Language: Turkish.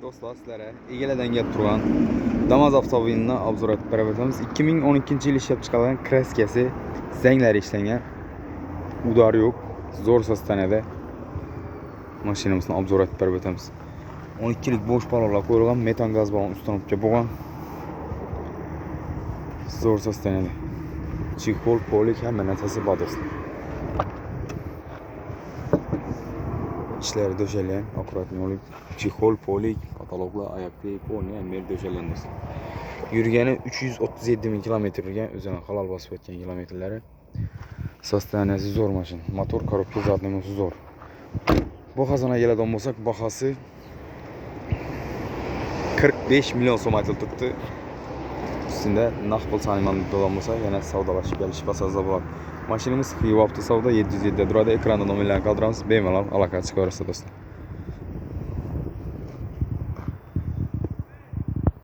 Dostlar, sizlere İgele'den gelip turgan Damaz avtomobilinden obzor etib berabetimiz. 2012 yıl işlep çıkarılan kreskesi, zengleri işlengen, udar yok, zor sastanede maşinamızdan obzor etib berabetimiz. 12'lik boş balonlar koyulgan, metan gaz balon ustanıp bo'lgan. Zor sastanede. Çikol, polik hemen narsasi bor do'stlar. İşleri döşelen, akkuratli olup, çikol, polik, katalogla, ayaklı, oynayan mer döşelen do'stlar. Yürgeni 337 bin kilometre yürgen, özüne halal basıp etken kilometreleri. Sastanesi zor maşın. Motor koruplu zaten zor. Bu kazana geleden bolsak, bahası 45 milyon so'm aytıldıktı. Üstünde nakbol saniman dolan bolsa, yana savdolaşıp gelişip basazda bo'ladi. Maşinamiz Xivapti savdo 707 duradi. Ekranda nomerlarni qoldiramiz. Bemalol aloqa chiqarasiz do'stlar.